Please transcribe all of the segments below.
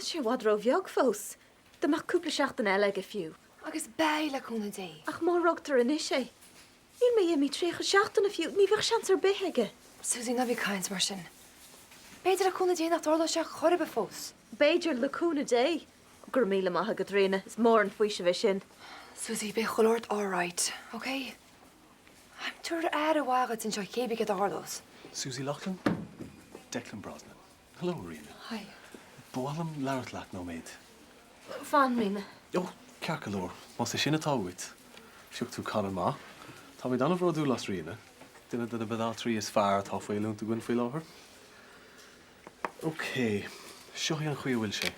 Tá sé wadro bheag fós. Dymach cúpla seachtain eile go fiú. Agus baile cúna dé. Ach má rugtar in is sé. Níl mé mi trécha seachtain a fiú, ní bheith seans ar betheige. Susie na bhí cains mar sin. Beidir a cúna dé nach dorla seach chorbe fós. Beidir le cúna dé. Gur míle maithe go dréine, is mór an faoise bheith sin. Susie, be cholort all right, okay? I'm tur a wagad in seo chébi get orlos. Susie Loughlin, Declan Brosnan. Hello, Rina. Hi. Bólam Larrat Lack no maid. Fan mína. Jo, Carcalor, mas sin atáwit. Siúch tú Colin ma. Tá mi dan bhródú las Rina. Dinna da bedal trí is fear tá faoilún tú gwn faoil over. Okay, seo an chuí bhfuil sé.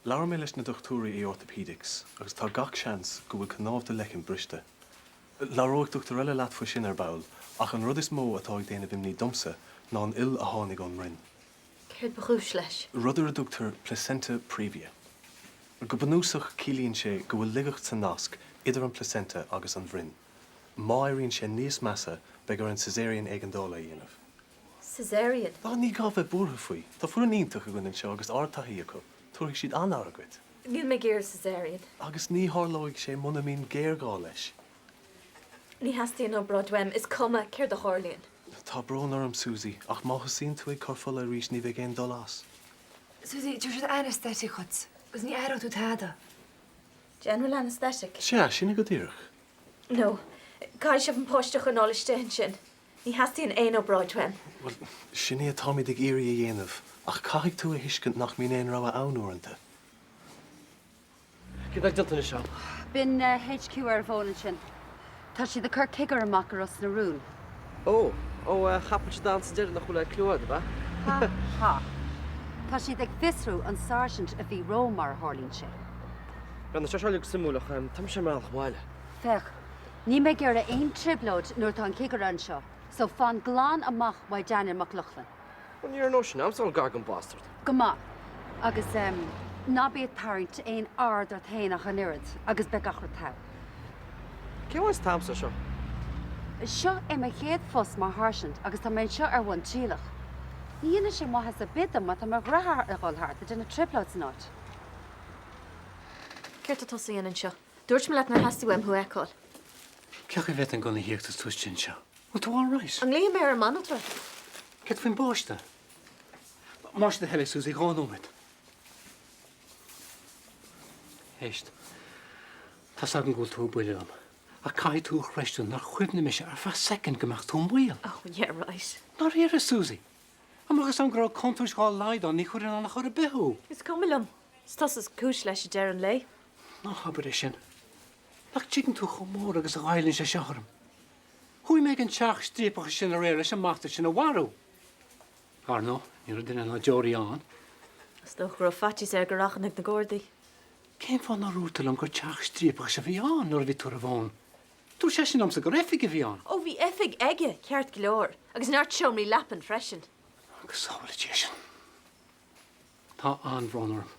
Lawer mé leis na dochtúra í orthopedics, agus tá gach seans go bhfuil cnámh de lecin briste. Laróg dochtar eile leat fa sin ar bail, ach an rud is mó atá ag déanamh imní domsa ná an il a tháinig an rinn. Céir beúis leis. Rudar a dúgtar placenta previa. Go banúsach cílíonn sé go bhfuil ligacht sa nasc idir an placenta agus an bhrinn. Má éiríonn sé níos measa begur an caesarean ag an dála dhéanamh. Caesarean? Tá ní gá bheith búrtha faoi. Tá fuair an ítach a gcuinn seo agus áirtaí acu. Tuaigh siad anaragad. Níl mé géir caesarean. Agus ní tharlóigh sé muna mín géirgá leis. Ní hastíon ó Broadwem is cuma céir do Harlíonn. Tá brón orm Susie, ach máchas sín tú ag corfuil a rís ní bheith géin dolas. Susie, tú siad anesthetic chuds. Gus ní airó tú táda. General anesthetic? Sinna go dtíirech. No. Cai sibh an poiste chun álaiste sin. Ní hastíon éon ó Broadwem. Well, sinné atá mí ag éirí a dhéanamh, ach caiigh tú a hiiscint nach mín éon rá anúanta. Gyda'r dilton y sio. Byn HQ ar fôn yn sin. Tá si de cur cigar amach ar os na rún. O, chapel si dan sy'n dyrn na chwle clywed, ba? Ha. Tá si ag fisrw an sergeant a bhí Rome ar Harlín sin. Gan na siosialig symwlach, tam si mael chwaile. Fech, ní me gur a ein triblod nuair tá an cigar an seo, so fan glán amach wai Daniel McLaughlin. Wel, ni'r notion, am sol gargan bastard. Goma, agus na bíad tarint ein ard ar théanach an irid, agus begachar tau. Cé was tam sa sio? Seo me chéad fos mar harsint, agus tá méid seo ar bhain tílach. Níana sé má has a bidam má tá mar grathar a gáilthart a duna triplod san áit. Céir tá tosaí an seo. Dúirt me leat na hastíhim thu eáil. Ceach a bheith an gona hiíochttas tuistin seo. Well, tú all right. An líon mé ar manatra. Cead faoin báiste. Mar de heile Susie gáin ómid. Heist. Tá sagan gúil tú buile am. A cai tú chreistú nar chuibna me sé ar fa second gomach tú mhuiil. Oh, yeah, right. Nar éar a Susie. Amachas an grá contúis gá laidán ní chuir an nach chuir a beú. Is cumilum. Stas is cúis leis i dear an lei. Ná habar é sin. Nach tígann tú chomór agus a ghailinn sé seaharm. Húi méid an teach strípach sin a réir leis an machta sin a warú. Arno, níor duine ná Jory an. Is doch gur fatis ar gorachan ag na Gordaí. Céim fan na rútal an gur teach strípach sa bhí an nuair a bhí tú a bháin. Tú sé sin am sa gur effig a bhí an. Ó, bhí effig aige, ceart go leor, agus náirt seom ní lapan freisin. Agus sábhla dé sin. Tá an bhrónarm.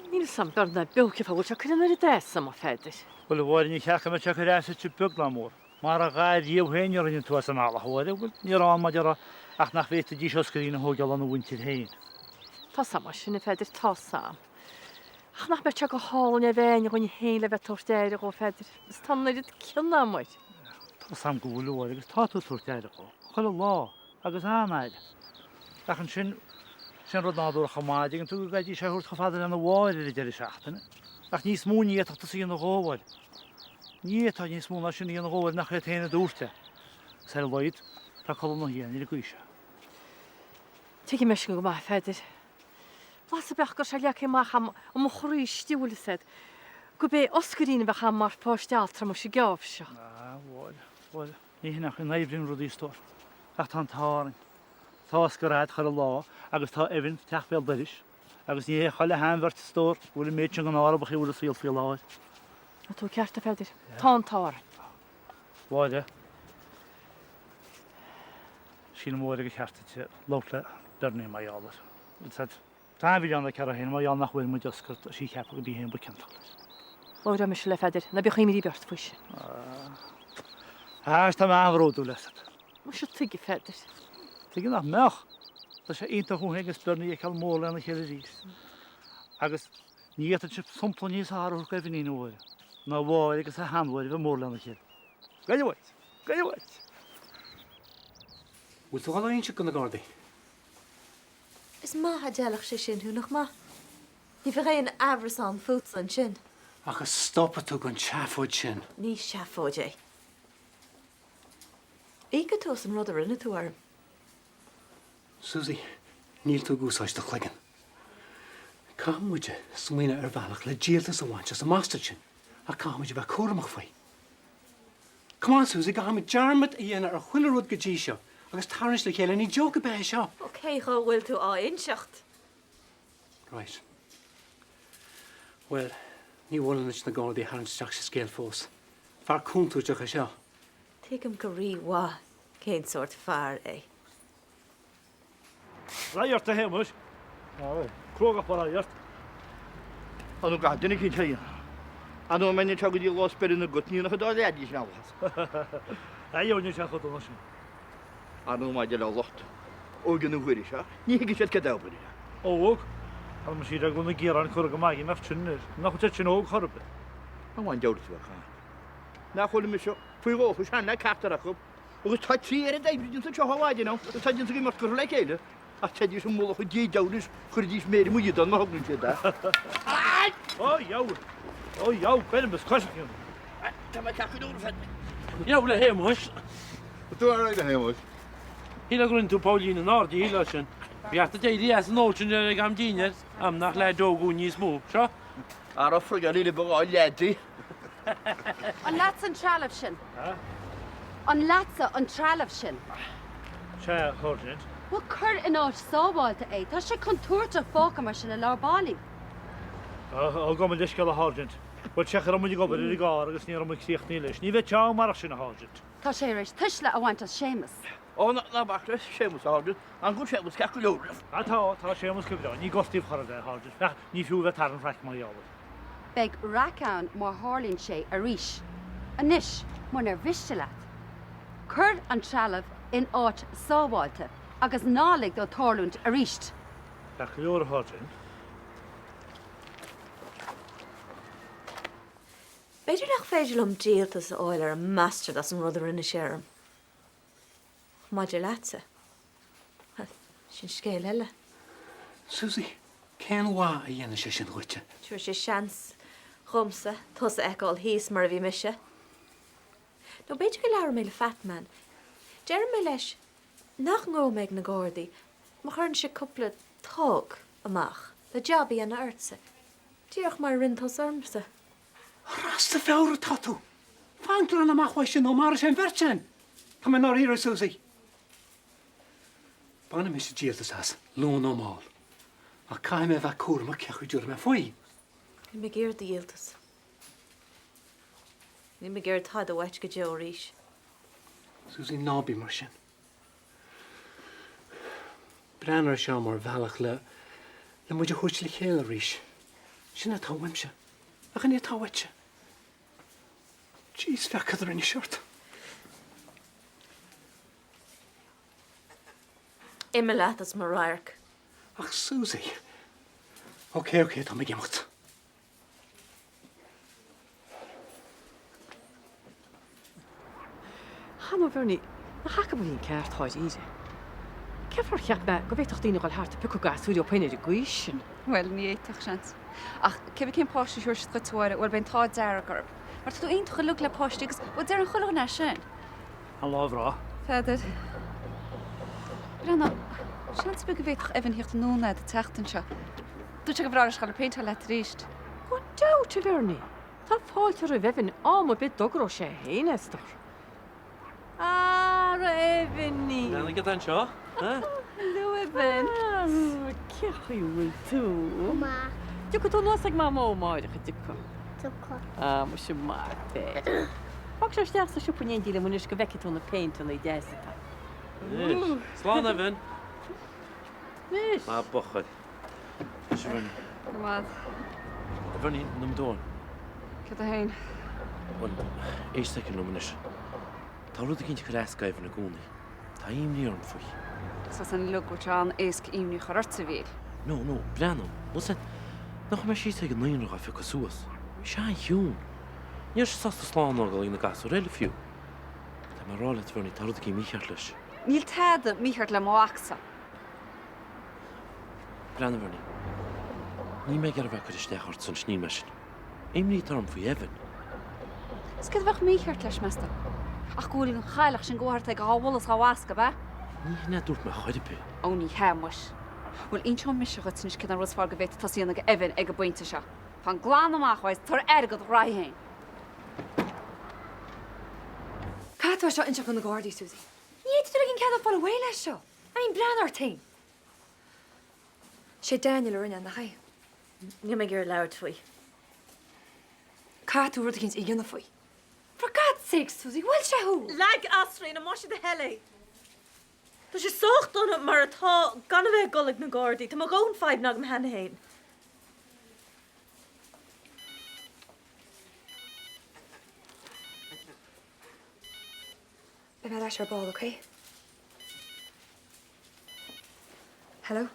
Níl sam byrna bywch i fawr cha cyn yr des am o ffedir. Wel, warin i chach am y chach yr esit i bygla môr. Mae'r gair i'w hen yw'r un twas yn ala hwyr. Wel, ni'r am ma dyr ach nach feith y dis osgrin y hwyl yn y wyntydd hen. Ta sam o sy'n y ffedir ta sam. Ach nach beth o hol yn y fein yw'n hen le fe torder o ffedir. Ys tan nid cynna mwyd. Ta sam gwwl o'r agos ta tu twrtair o. Chol o lo, agos anaid. Ach yn sy'n rod nadwr o'ch amadig yn tŵg gael eisiau hwrt chofadr yn y wair i'r dyr i siachtyn. Ach nis mwn i etach sy'n y gofod. Ni etach nis mwn a sy'n yn y gofod nach rhaid hen y dwrte. Sa'r loed, ta colon o hyn i'r gwisio. Tegi mysg yn gwmai ffedir. Las y bech gor sialiac i mach am o chrwy stiwl ysed. Gwbe osgwrin bech am mar post altra mo si gaf sio. Wel, ni hynach yn naibrin rwyd i stor. Ach tan tarin. Tá sgyrraid char y lo, agos tá efin teach fel dyris. Agos ni chael y hanfart stor, wyl y meid sy'n gynnar o bych i wyl y syl ffil oed. A tu ceart a ffedir. Ta'n tar. Waid e. Sy'n mwyd ag y ceart ti lawtle dyrnu mae ialar. Ta'n fi iawn y car o hyn, mae iawn nach wyl mwyd ysgwrt, si ceap ag di hyn bod cyntol. Lawr am eisiau le ffedir. Na bych i mi di bjart fwys. Haas ta ma'n frwyd o lesad. Mwysio tygi ffedir. Ti'n gyda mech. Tá sé ionta chun agus burnaí ag chael mór lena chéile rís. Agus níiad an sib sumpla níos áú go bhí níúir. Ná bháid agus a hanmhaid bh mór lena chéile. Gaiilehaid, gaiilehaid. Bhfuil tú gáil aon se go na Gardaí? Is maithe dealach sé sin thuúnach má. Ní bhí réon abras an fút an sin. Agus stoppa tú gon teafóid sin. Ní seafóid é. Íga tú an rud a rinne tú arm. Susie, níl tú gúsáiste chligan. Cámuide smuoine ar bhealach le díaltas a bhaint as a master sin, a cámuide bheith cuaramach faoi. Come on, Susie, go haid dearmad a dhéana ar chuile rud go dtí seo, agus tarnis le chéile ní joga be seo. Oké, go bhfuil tú á inseacht. Right. Well, ní bhfuil na Gardaí hainteach sa scéal fós. Far cúntúideach a seo. Tuigim go ríomhá cén sort fear é. Ráirt a hémas? Cróga paráirt. Anú ga duine cí taí. Anú mena tegadí lá sperin na gutníí na chudá leadí seáhas. Éúne se chu sin. Anú mai de le locht. Ógan na bhuiiri se, ní hiigi sé go dabaí. Óg, Tá mar siad a gona géarán chu go maigí meh sinir, nach chu sin óg chorbe. An bhain deirtá. Na chola me seo faoighócha sena captar a chub, agus tá trí ar a daibridún sa teáhaide ná, a tá dinn mar chu le chéile, a teidir sem móla chu dí deris chur dís méri muiad an mágann sé da. Ó, jau, benim bes cosiciún. Tá mai cachaúr fe. Jau le hémas. Tú ar a hémas. Híle grunn tú Paulín an ádaí híile sin. Bheachta déí as an óin ar am díine am nach le dógú níos mú, seo? Ar a frug a líle bá leadí. An láts an trealamh sin. An lása an trealamh sin. Se chóirint. Bhil chur in áit sábháilte é, tá sé contúirte fóca mar sin le lábálaí. Á go man discail a háint. Bhil sechar am go i gá agus ní am síocht ní leis. Ní bheith te mar sin a háint. Tá sé éis tuisle a bhaint as sémas. Ó na bachta sémas ádu, an gúil sémas cachaúr. Tá sémas go bhá, ní gostíh chor a háint. Ní fiú bheith tar an freic mar jábhar. Beg racán mar hálín sé a ríis. Anis, mar nar bhiste leat. Chur an trealamh in áit sábháilte, agus nálaigh do tárlúnt a ríist. Leach leor a háint. Beidir nach féidir am díaltas áil ar an master as an rud a rinne séarm. Maidir leatsa. Sin scéal eile. Susie, cén bhá a dhéana sé sin chuite? Tuair sé seans chumsa, tusa eáil híos mar a bhí mise. No beidir go leabhar mé le fatman. Dear mé leis nach ngó méid na Gardaí, má chuann sé cúpla tóg amach, le jobí an airtsa. Díoch mar rintas ormsa. Rasta fewr y tatw. Fanglar yn amach waisyn o mar sy'n ferchen. Tam yn o'r hiro, Susie. Ban y mis y díaltas as, lôn o mál. A caim e fa cwr ma ciach i dŵr me ffwy. Ní me géir díaltas. Ní me géir tad a weit go deo ríis. Susie nábi mar sin. Brenner seo mar bhealach le muid a chwys le chéile ríis. Sin a tá wimse. A chan i tá weitse. Jeez, fechad ar yn i siort. Ime leatas mar rairc. Ach, Susie. Oce, tá mi gemacht. Hanna bhirní, na hacha bhíon ceart háid ide. Ceafar cheach me go bhéach daoine gáil háart piú gasúí peine a gcuis sin. Well, ní éach seans. Ach, cebh cén páistí siúr go túir bhfuil ben tá dear garb. Mar tú aon chu lug le páistigus bhil dear an chulah na sin. An láhrá. Feidir. Brenna, seans be go bhéach evan hiocht nóna de teachtain seo. Dúte go bhráir scail peinte le ríist. Go deute bhirní. Tá fáilte a bhehin am bit dogró sé héinestar. Ra evinní. Nana get an seo? Luibin. Ceachúil tú. Ma, Du go tú nosag má mó máide chu ducha. tucha. Mu sin má fé. Fag sé steach sa siúpanéon díle munis go bheice tú na peint na déasta. Slán a bhín. Nis. Má bochad. Sibhín. Gomad, Bhín nam dóin. cad a hain. Wel, éiste cyn lwmynys. Ta rwyd y gynt gyda esgaif yn y gwni. Ta im ni orn ffwy. Sos an lugút an éisc imní choirt sa bhíl. No, Brennan. Was het? Nog maar she tegen nine nog even kasuas. Sha hiún. Níor sasta slán ágal ina gas réile fiú. Tá mar rála bhar ní tarda í mícheart leis. Níl teada míchart le máachsa. Brennan bharni. Ní mé gar bheith chuir isteachart san sní mesin. Éim ní tarm faoi Evan. Scad bheith míchart leis measta. Ach gúil an chailech sin ggóhart ag áhlas gáhasca ba? Ní hena dúirt me chuide pe. Ó ní hemuis. Bhfuil inseo mis go sin cin rusfá go bhéit tasíonna go Evan ag go buinte se. Fan glán amachhaid tar agad ráhéin. Catá seo inseach na Gardaí, Susie. Ní tú gin cead fáil bhé leis seo. Aon breanar tain. sé Daniel ar rinne nach cha. Ní mé gur leir faoi. Catú rud ginn i gionne faoi. For God's sake, Susie, bhfuil se thu? Leg asraí na mar de heile. Tá sé socht donna mar atá gan bheith golag na Gardaí, Tá má gón feib ná go hena héin. Be bheith leis ar ball, okay? Hello?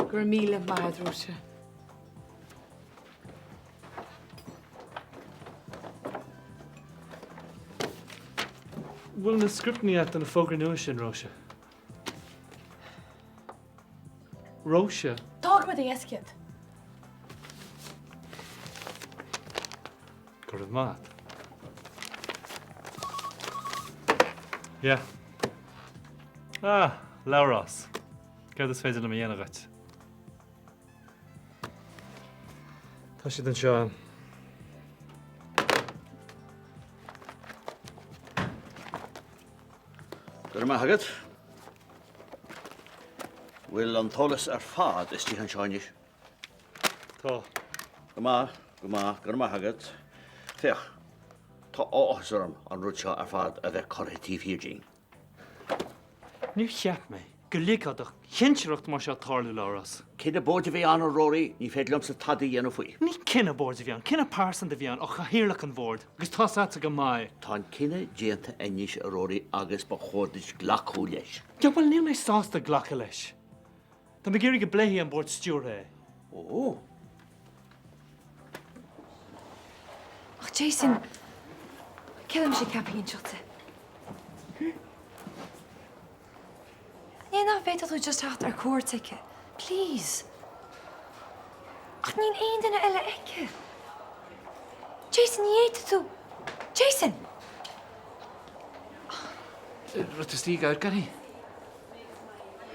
Gur míle maith rúse. Bhfuil na scriptníocht an fógur nua sin, Róise. Róise? Dog chud é esciad. Gur mad. Yeah. Lauras. Cead is féidir na dhéanagait. Tá siad an seo. Gur má hagad? Bhfuil an tolas ar fád is tí an seáinis. Tá. Gur má hagad. Fech, tá áhasarm an rud seo ar fád a bheith corretív hírdín. Ní cheap mé. Go lícadach chinseocht mar seo tarlú Lauras. Cin a bóide bhí an Rory, ní féad lum sa tadaí dhéanamh faoi. Ní cinna bór a bhíán, cinna pársan a bhíán och a hiirlach an bhórd, agus tá sáta go mai. Tá cinenne déanta inis a Rory agus ba chódais glachú leis. Ja, bhil níl mé sásta ghlacha leis. Tá mé géirí go bléthaí an bhórd stúrtha. Ó. Ach, Jason, ceann sé capíonn seachta. Ní ná bhéad tú just tacht ar cuairtaice. Please. Ach, níl aon duine eile aice. Jason, ní éite tú. Jason! Rut is tí gair garí?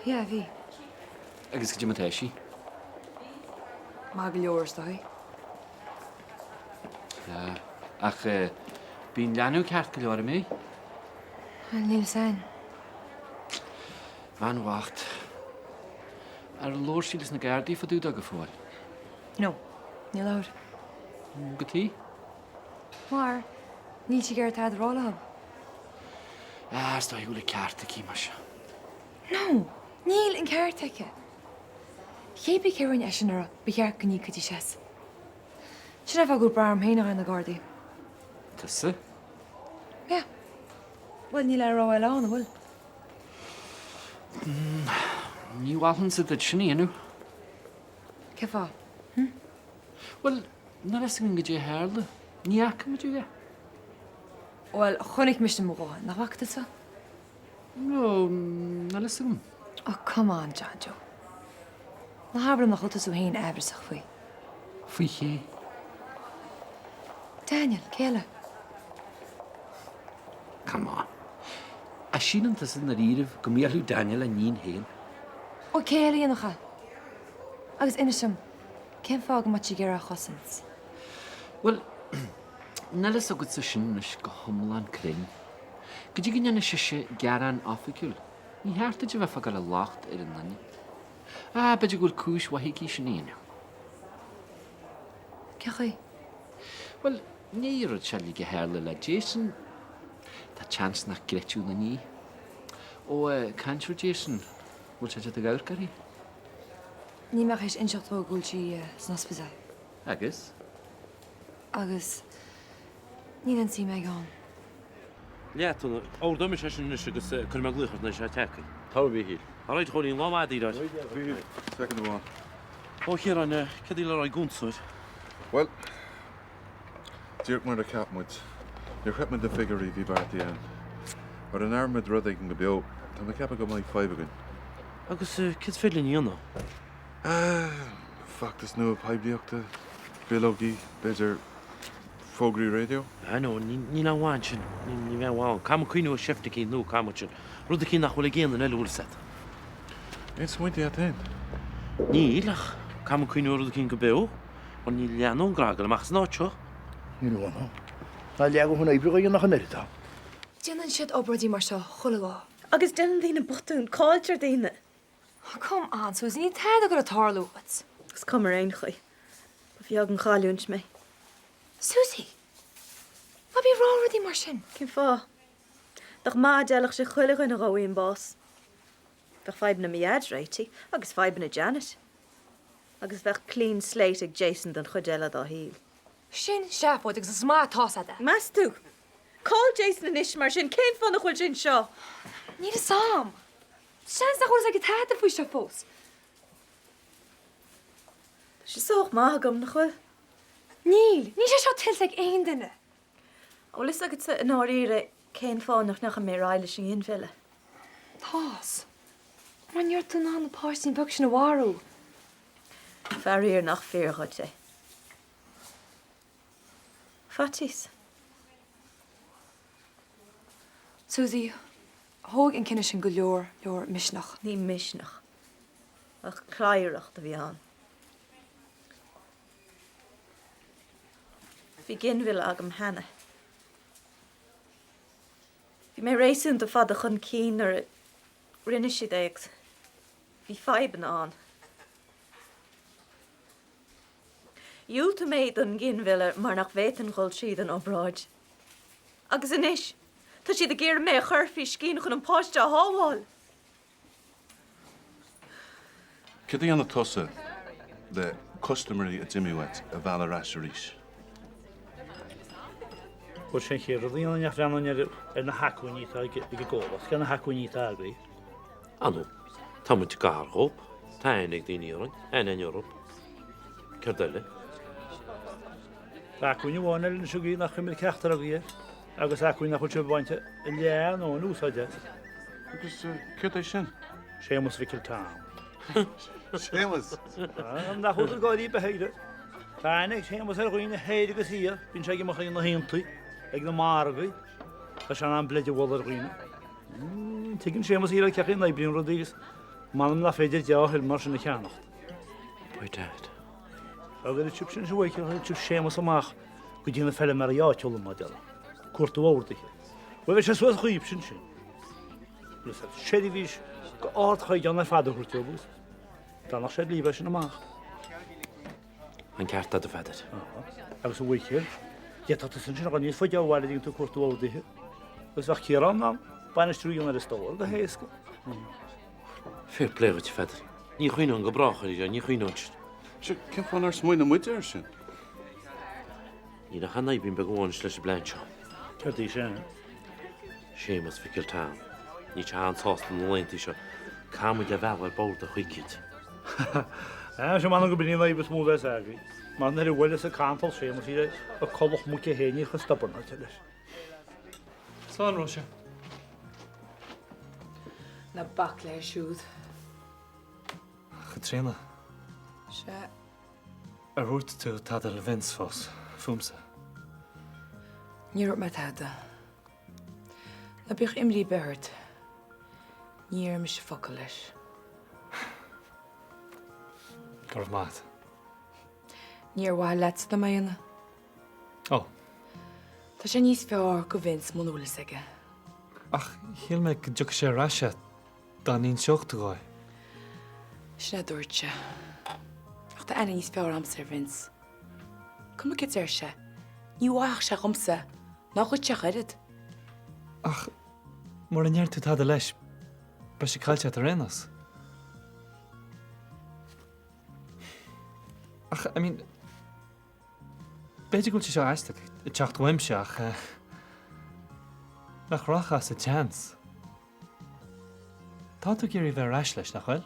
Ja, bhí. Agus go dtí sí? Má go leor dói. Ach, bín leanú ceart go leor mé? Níl sein. Van wacht. Ar lór sílas na gardaí fa dúda go fáil. No, níl leor. Go tí? Mar, níl si gar táid rála hab. Stá húla ceart a cí mar se. No, níl an ceirtaice. Chébe ceann eisianara bechear go ní cutí seas. Sin a go bram héanaar in na gardaí. Tusa? Ja. Bhfuil níl le ráil an bhfuil. Ní bhhailn sa did sinna inú. Ce fá? Well, na leis go dé hála. Ní acha mu dé? Wel, chunig mis na mgóin, na bhachta sa? No, na leis go. Oh, come on, John Joe. Na habram na chutas ó héin ebrisach faoi. Faoi ché? Daniel, céile. Come on. A sínan tas in na ríirih go míalú Daniel a nín héin. Ó céile íonacha. Agus inisum, cén fág mat si gur a chosins. Well, na leis agad sa sin is go thomlan crin. Go dtí gine na siise gearan oficiúil. Ní háirta de bheith fagal a lácht ar an nanne. Beidir gúil cúis wahicí sin éana. Ce chuí? Well, ní rud se lí go hála le Jason. Tá chans nach gretú na ní. Ó cantrú Jason, bhil se a gair garí? Ní meach is inseacht ó gúil si snospaisa. Agus? Agus, ní an sí meid gáin. Leatúna, ódóimi sé sin agus chu me gluchar na sé teca. Tá bhí hí. Aráid choín lámáí rá. Second one. Ó chéar an cedí le gúnsúid. Well, Dirk mar a capmuid. You're cut me the figure if you bar the end. But an armad rud ag an go beo, tá me cap go mai 5 again. Agus kid félinn íonna. Fuck this new pibliachta. Bilogi, better Fogri radio. I know, ní ná bháin sin, ní bheith bháin. Cam cuiinú a sifta cí nó cam sin. Rud cí nach bhfuil géan an eile set. It's windy at then. Nílach, cam cuiinú rud cín go beo, on ní leanún gragal amach snátseo. Níl bháin. Tá leaga húna ibriga nach an erita. Déanann siad obradí mar seo chula lá. Agus déanann dtíine botún, cáiltear daine. Come on, Susan, ní taide go a tarlúhat. Gus cum ar aon chuoi. Ba bhí ag an cháiliúint mé. Susie, má bí ráradí mar sin? Cin fá. Dag má dealach sé chuile chuin a gáíon bás. Bheith feibna miad réiti, agus feibna Janet. Agus bheith clean slate ag Jason den chudeile dá híl. Sin seapóid agus is má tásada. Mas tú. Call Jason an isis mar sin, céim fanna chuil sin seo. Ní a sam. Seans na chulas ag táta faoi seo fós. Si soch má gom na chuil. Níl, ní sé seo til ag aon duine. Ó lis agad sa an áíre céim fánach nach a mé ráile sin infile. Tás. Man nuir tú ná na páirsín bug sin na bharú. Fearir nach fearchuid sé. Fatís. Susie, thóg an cinenne sin go leor misnach. Ní misnach. Ach claireacht a bhí an. Bhí ginmhil agam hena. Bhí mé rééisún do fad a chun cín ar rinne siad éag. Bhí feiban an. Dúlta méid an ginmhile mar nach bhétan ghil siad an óráid. Agus inis, tá siad a ggéir mé churfií cín chun an páiste a hábháil. Cyd i anna tosa the customary a dimiwet a vala rasheris? Bwyd sy'n chyr, roedd yn iach rhan o'n na hacwn i ta i gofod, gan y hacwn i ta agri. Anw, ta mwyd gar hwb, ta enig dyn iron, en Ewrop. Cerdele. Hacwn i wan yn siwgi na chymryd cechtar o gyr, agos hacwn na chwyd sy'n bwaint y lean o'n wsadiad. Agus cyd ei sin? Seamus fi Kiltown. Seamus? Na chwyd yn godi i beheir. Tainnig, Seamus ar gwyn y heid agos hir, fi'n siag i mach yn y hintwy. Ag na margwy, a sian am bled i wol ar gwyn. Tigyn Seamus hir ag cachyn na i brin roddigys. Malum na ffedir diaw hilmar sy'n y cianocht. Pwy dad? Ag ydy chwp sy'n siwaic, ag chwp Seamus amach. Gwydyn y ffele mar iau tiol yma diala. Cwrt o awr di chi. Wel fe sy'n swedd chwyb sy'n sy'n. Lysad, siedi fys, ord chai gan ar ffadw hwrt o bwys. Danach sied lifa sy'n amach. Han carta dy fedr. Agus y weithio. Ie, ta sy'n sy'n agoniad ffwyd iawn wared i'n tu cwrt o awr di chi. Ys fach ciaran am, bain ystrwy'n ar ystol, da heisg. Fyr pleo ti fedr. Ni chwyn o'n gobrach ar i ni chwyn o'n sy'n. Sio, cyn fan ar smwyn am wyder sy'n? Ni na hanna i byn begwn slys y blaen sio. Cyrdi sy'n. Seamus fi Kiltown. Ni chan tost yn leint i sio. Camwyd a fel ar bawd a chwygyd. Sy'n ma'n gwybod ni'n ddaib ysmwyd es agri. Ma'n nid yw welys y cantal Seamus i y colwch mwc e hen i'ch ystafon ar tylys. Sán Rosia. Na bacle siwd. Katrina. Se. Ar hwrt tu tad ar events fos. Fwmsa. Níor me tada. Na bych imri behert. Níor me se focail leis. Gorf maat. Níor wa let na maina. O. Tá sé níos fear go vins múlas aige. Ach, hil me gydioch sé rasha. Da ni'n siocht to goi. Sna dúirte. Ach tá ana níos fear amser vins. Cum get er se. Ní waach se gomsa. Na chud se charid. Ach, mor yn tu tad a leis. Ba si cael at ar enos. Ach, I mean... Beidir gwyl ti sio aistag. Y tiacht wem siach. Nach rachas y chance. Tá tu gyr i fe ras leis nach wel?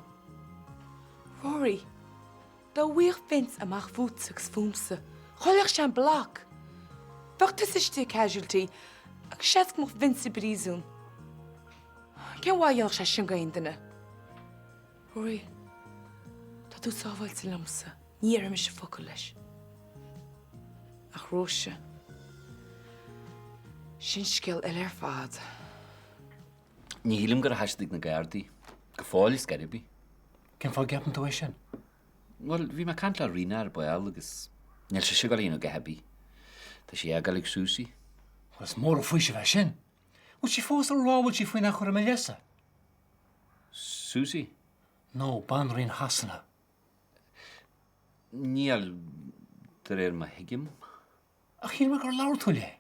Rory, da wych vins amach voetsugs fwmsa. Cholich sian blak. Wacht is iste casualty. Ag siesk moch vins i brizwn. Ken wa ylch sian gain dyna? Rory, da tu safal til lamsa. Nier am is focail leis. Ach Rosia. Sin sgil ar fad. Ní hílim gur hastig na gardi. Gefáil is garibi. Cyn ffordd gafn to eisiau? Wel, fi mae cantla rina ar boel agos. Nel se sigal un o gabi. Ta si agalig Susi. Wel, mor o ffwysio fe eisiau. Wyt ti ffos o'r rôl wyt ti ffwy'n achor am eliasa? Susi? No, ban rhan hasana. Ní al dyr ma hygym. Ach chi'n mynd o'r lawr twyliau?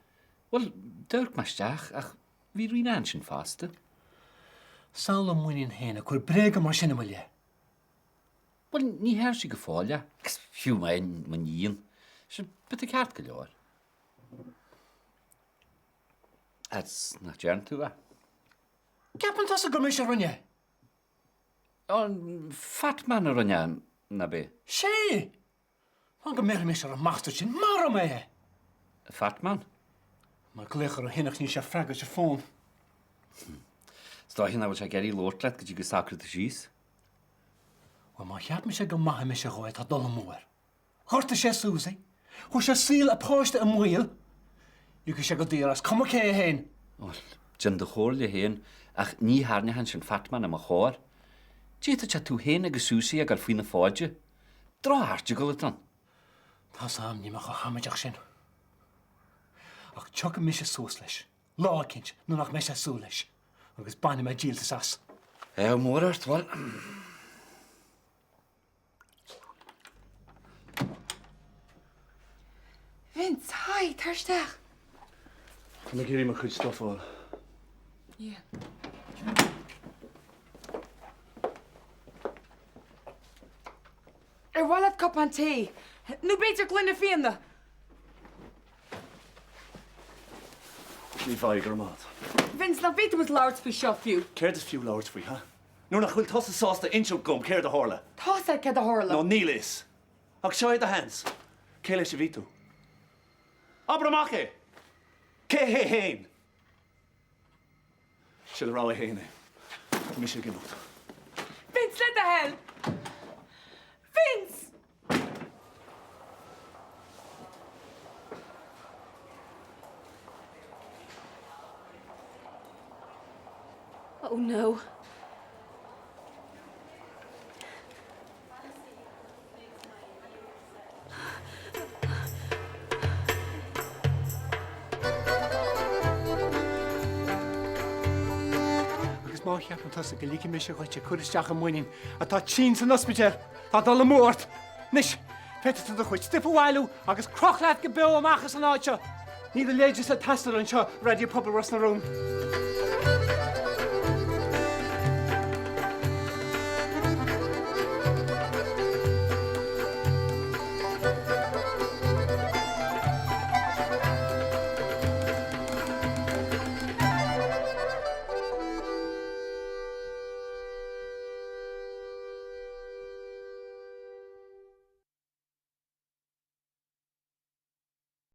Wel, dyrg mastiach, ach fi rina an sy'n fasta. Sawl am mwyn i'n hen ac o'r breg am ar sy'n ymwyliau? Wel, ni her si gefáil, ja. Fiw mae'n un. Sy'n byt y cart gylio'r. Ats na djern tu va. Gapon tas y gymys ar rwyniau? Ond fat man ar yna na be. Se! Fan gymryd mis ar y master sy'n mar o me. Fat man? Mae'r glech ar o hynach ni eisiau ffragos y ffôn. Sto hynna wyt geri lortlet gyda gysacr dy sys? Wel, má cheap me sé go maithe me se gáid tá dul mór. Chirta sé súsa, chu sé síl a páiste a muil, Igus sé go dtíras, cum cé a héin. Jim de chóirla héin ach ní háne han sin fatman am a chóir. Déta te tú héin agus súsaí a gur faoine fáide. Dráthte go tan. Tá sam níach a hamideach sin. Ach tucha mi sé sús leis. Lácinint nó nach me sé sú leis. Agus banna me díaltas as. Mór artháil. Vince, hi, thuirsteach. Can I give him a good stuff all? Yeah. Wallet cup an tea. Nu beter glunne fiende. Ní bhaig ar mat. Vince, na beter was lards fi shop you. Céir is fiú láirt faoi, ha? Nuair nach chfuil tosa sásta inseoil gom céir de hála. Tosa ke de horla. No níl is. Ach seoid a hens. Cé leis a bhítú. Abramache! Cé hé héin? Se le rá a héine. Mi sé gnút. Vince, let the hell. Vince! Oh no. Agus má cheapan tosa go líci me sé goite chuiristeach am muoinn a tá tí san ospidéir, tá dul mórt. Nis, feitte do chuid stipa bhhailú agus crochleat go be amachchas an áitse. Ní le léidir sa testar an seo radio pobl ras na rún.